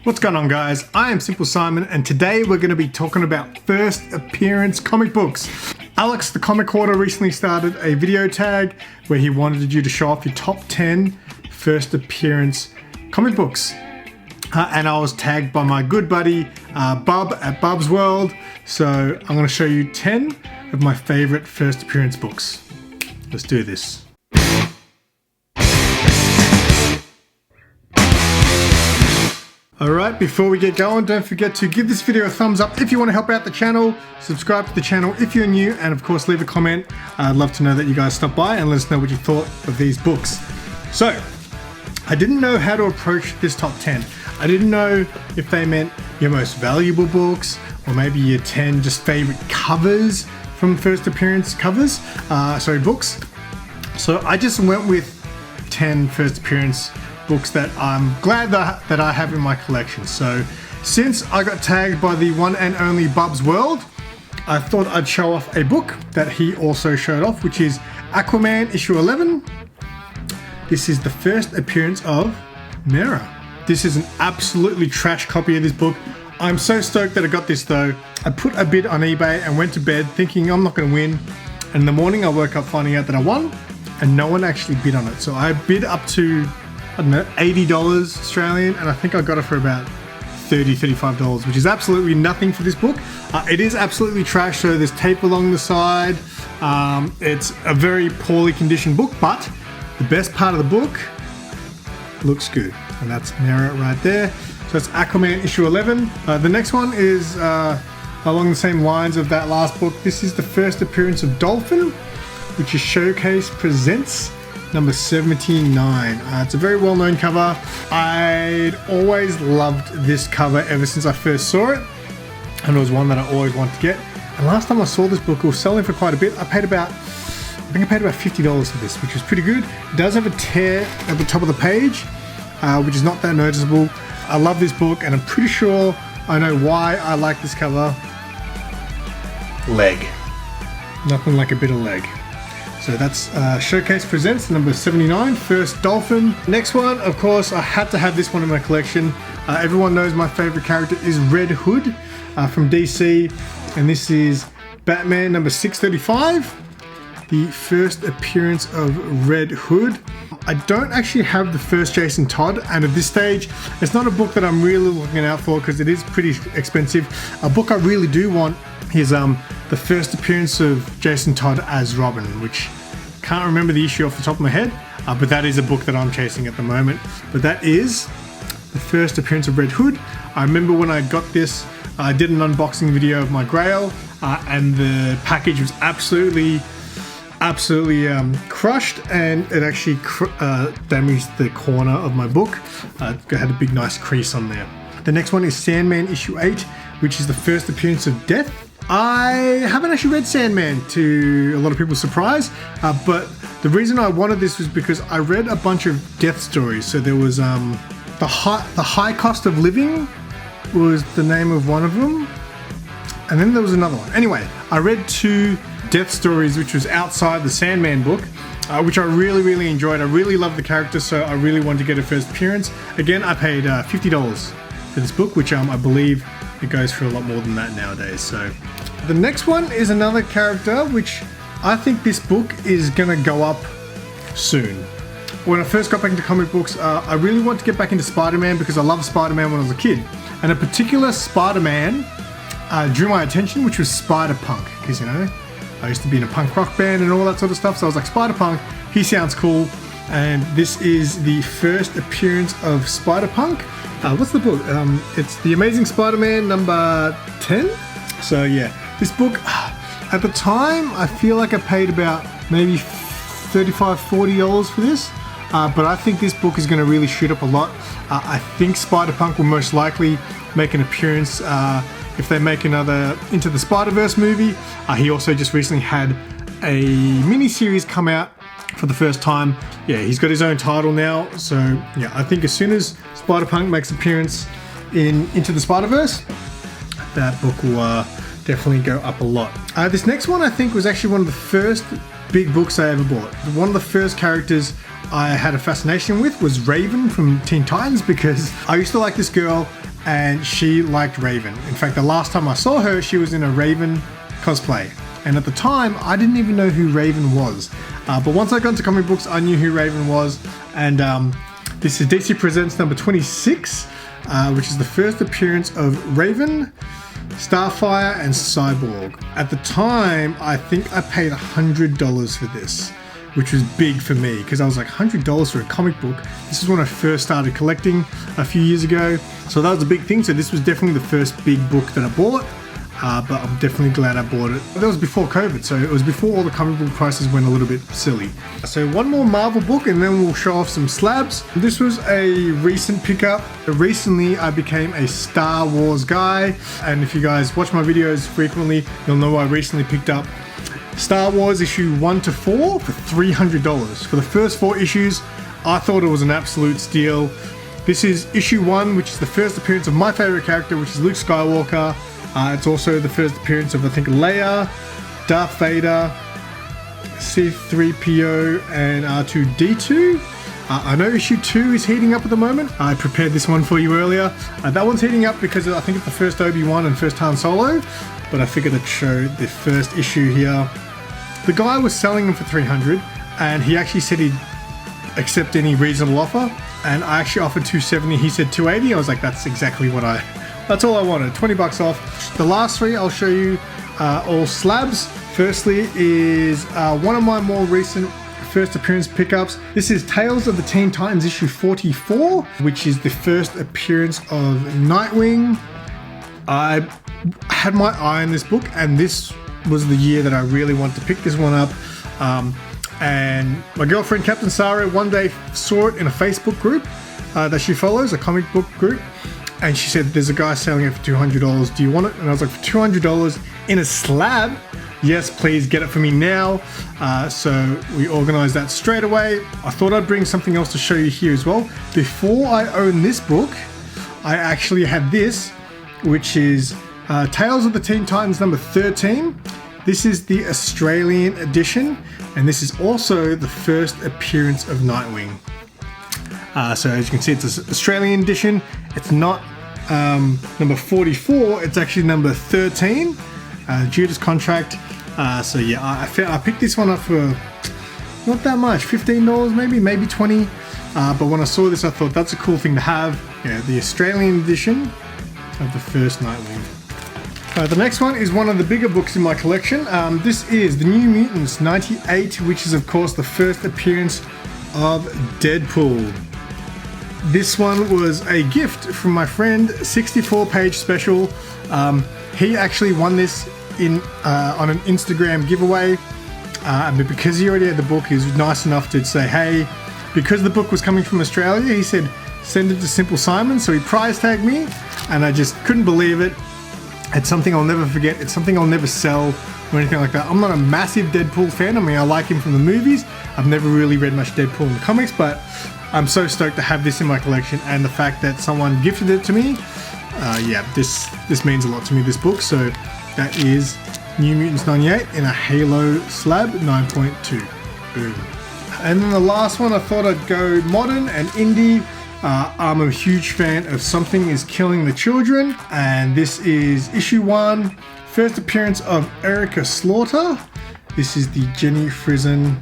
What's going on, guys? I am Simple Simon, and today we're going to be talking about first appearance comic books. Alex the Comic Hoarder recently started a video tag where he wanted you to show off your top 10 first appearance comic books. And I was tagged by my good buddy Bub at Bub's World. So I'm going to show you 10 of my favorite first appearance books. Let's do this. Alright, before we get going, don't forget to give this video a thumbs up if you want to help out the channel, subscribe to the channel if you're new, and of course leave a comment. I'd love to know that you guys stopped by and let us know what you thought of these books. So, I didn't know how to approach this top 10. I didn't know if they meant your most valuable books, or maybe your 10 just favorite covers from first appearance books. So I just went with 10 first appearance books that I'm glad that I have in my collection. So since I got tagged by the one and only Bub's World, I thought I'd show off a book that he also showed off, which is Aquaman issue 11. This is the first appearance of Mera. This is an absolutely trash copy of this book. I'm so stoked that I got this though. I put a bid on eBay and went to bed thinking I'm not going to win. And in the morning I woke up finding out that I won and no one actually bid on it. So I bid up to, I don't know, $80 Australian, and I think I got it for about $35, which is absolutely nothing for this book. It is absolutely trash, so there's tape along the side. It's a very poorly conditioned book, but the best part of the book looks good, and that's Mera right there. So it's Aquaman issue 11. The next one is along the same lines of that last book. This is the first appearance of Dolphin, which is Showcase Presents number 79. It's a very well-known cover. I'd always loved this cover ever since I first saw it, and it was one that I always wanted to get. And last time I saw this book, it was selling for quite a bit. I think I paid about $50 for this, which was pretty good. It does have a tear at the top of the page, which is not that noticeable. I love this book, and I'm pretty sure I know why I like this cover. Leg. Nothing like a bit of leg. So that's Showcase Presents number 79, first Dolphin. Next one, of course, I had to have this one in my collection. Everyone knows my favorite character is Red Hood from DC, and this is Batman number 635, the first appearance of Red Hood. I don't actually have the first Jason Todd, and at this stage, it's not a book that I'm really looking out for because it is pretty expensive. A book I really do want is the first appearance of Jason Todd as Robin, which can't remember the issue off the top of my head, but that is a book that I'm chasing at the moment. But that is the first appearance of Red Hood. I remember when I got this, I did an unboxing video of my Grail, and the package was absolutely crushed, and it actually damaged the corner of my book. It had a big nice crease on there. The next one is Sandman issue 8, which is the first appearance of Death. I haven't actually read Sandman, to a lot of people's surprise, but the reason I wanted this was because I read a bunch of Death stories. So there was the High Cost of Living was the name of one of them, and then there was another one. Anyway, I read 2 Death stories, which was outside the Sandman book, which I really enjoyed. I really loved the character, so I really wanted to get a first appearance. Again, I paid $50 for this book, which I believe it goes for a lot more than that nowadays. So the next one is another character which I think this book is gonna go up soon. When I first got back into comic books, I really wanted to get back into Spider-Man because I loved Spider-Man when I was a kid, and a particular Spider-Man drew my attention, which was Spider-Punk, because, you know, I used to be in a punk rock band and all that sort of stuff, so I was like, Spider-Punk, he sounds cool. And this is the first appearance of Spider-Punk. What's the book? It's The Amazing Spider-Man number 10. So yeah, this book, at the time, I feel like I paid about maybe $35, $40 for this. But I think this book is going to really shoot up a lot. I think Spider-Punk will most likely make an appearance if they make another Into the Spider-Verse movie. He also just recently had a mini-series come out for the first time. Yeah, he's got his own title now. So yeah, I think as soon as Spider-Punk makes an appearance in Into the Spider-Verse, that book will definitely go up a lot. This next one I think was actually one of the first big books I ever bought. One of the first characters I had a fascination with was Raven from Teen Titans, because I used to like this girl and she liked Raven. In fact, the last time I saw her, she was in a Raven cosplay. And at the time, I didn't even know who Raven was. But once I got into comic books, I knew who Raven was. And this is DC Presents number 26, which is the first appearance of Raven, Starfire, and Cyborg. At the time, I think I paid $100 for this, which was big for me because I was like, $100 for a comic book. This is when I first started collecting a few years ago. So that was a big thing. So this was definitely the first big book that I bought. But I'm definitely glad I bought it. That was before COVID, so it was before all the comic book prices went a little bit silly. So one more Marvel book and then we'll show off some slabs. This was a recent pickup. Recently I became a Star Wars guy, and if you guys watch my videos frequently, you'll know I recently picked up Star Wars issue 1 to 4 for $300. For the first 4 issues, I thought it was an absolute steal. This is issue 1, which is the first appearance of my favorite character, which is Luke Skywalker. It's also the first appearance of, I think, Leia, Darth Vader, C-3PO, and R2-D2. I know issue 2 is heating up at the moment. I prepared this one for you earlier. That one's heating up because I think it's the first Obi-Wan and first Han Solo, but I figured I'd show the first issue here. The guy was selling them for $300, and he actually said he'd accept any reasonable offer, and I actually offered $270. He said $280. I was like, that's exactly what that's all I wanted, 20 bucks off. The last 3 I'll show you all slabs. Firstly is one of my more recent first appearance pickups. This is Tales of the Teen Titans issue 44, which is the first appearance of Nightwing. I had my eye on this book, and this was the year that I really wanted to pick this one up. And my girlfriend, Captain Sarah, one day saw it in a Facebook group that she follows, a comic book group. And she said, there's a guy selling it for $200. Do you want it? And I was like, for $200 in a slab? Yes, please get it for me now. So we organized that straight away. I thought I'd bring something else to show you here as well. Before I owned this book, I actually had this, which is Tales of the Teen Titans number 13. This is the Australian edition. And this is also the first appearance of Nightwing. So as you can see, it's an Australian edition. It's not number 44, it's actually number 13, Judas Contract. So yeah, I picked this one up for not that much, $15 maybe 20. But when I saw this, I thought that's a cool thing to have. Yeah, the Australian edition of the first Nightwing. The next one is one of the bigger books in my collection. This is The New Mutants 98, which is of course the first appearance of Deadpool. This one was a gift from my friend, 64-page special. He actually won this on an Instagram giveaway, but because he already had the book, he was nice enough to say, hey, because the book was coming from Australia, he said, send it to Simple Simon. So he prize tagged me, and I just couldn't believe it. It's something I'll never forget. It's something I'll never sell or anything like that. I'm not a massive Deadpool fan. I mean, I like him from the movies. I've never really read much Deadpool in the comics, but I'm so stoked to have this in my collection, and the fact that someone gifted it to me, yeah, this means a lot to me, this book. So that is New Mutants 98 in a Halo slab, 9.2. Boom. And then the last one, I thought I'd go modern and indie. I'm a huge fan of Something Is Killing the Children, and this is issue 1, first appearance of Erica Slaughter. This is the Jenny Frison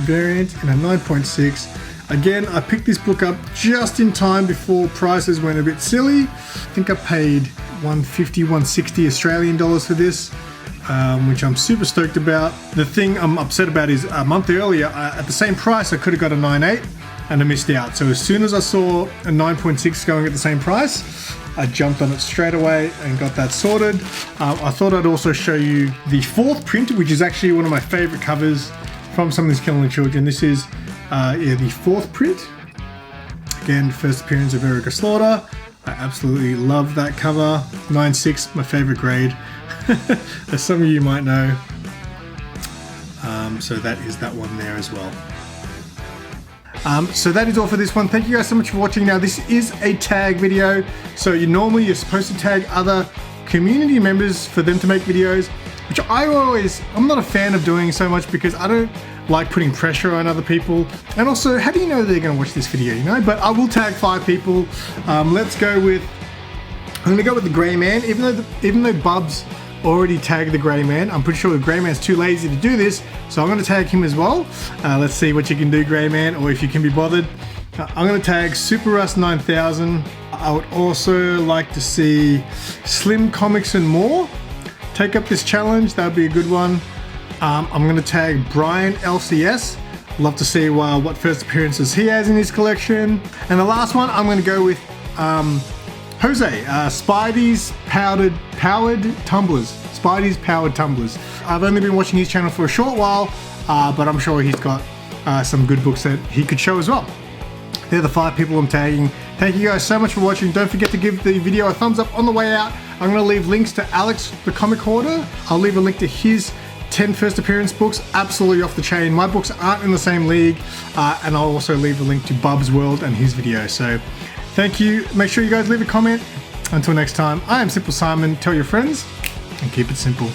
variant in a 9.6. Again, I picked this book up just in time before prices went a bit silly. I think I paid $150, $160 Australian dollars for this, which I'm super stoked about. The thing I'm upset about is a month earlier, at the same price, I could have got a 9.8 and I missed out. So as soon as I saw a 9.6 going at the same price, I jumped on it straight away and got that sorted. I thought I'd also show you the 4th print, which is actually one of my favorite covers from Something's Killing the Children. This is the 4th print. Again, first appearance of Erica Slaughter. I absolutely love that cover. 9.6, my favorite grade, as some of you might know. So that is that one there as well. So that is all for this one. Thank you guys so much for watching. Now, this is a tag video, so you're supposed to tag other community members for them to make videos, which I'm not a fan of doing so much because I don't like putting pressure on other people. And also, how do you know they're going to watch this video, you know? But I will tag 5 people. Let's go with I'm gonna go with the Grey Man, even though Bubs already tagged the Grey Man. I'm pretty sure the Grey Man's too lazy to do this, so I'm gonna tag him as well. Let's see what you can do, Grey Man, or if you can be bothered. I'm gonna tag Super Russ 9000. I would also like to see Slim Comics and More take up this challenge. That would be a good one. I'm gonna tag Brian LCS. Love to see what first appearances he has in his collection. And the last one, I'm gonna go with Jose, Spidey's powered tumblers. Spidey's powered tumblers. I've only been watching his channel for a short while, but I'm sure he's got some good books that he could show as well. They're the 5 people I'm tagging. Thank you guys so much for watching. Don't forget to give the video a thumbs up on the way out. I'm gonna leave links to Alex, the comic hoarder. I'll leave a link to his 10 first appearance books, absolutely off the chain. My books aren't in the same league, and I'll also leave a link to Bub's World and his video. So thank you. Make sure you guys leave a comment. Until next time, I am Simple Simon. Tell your friends and keep it simple.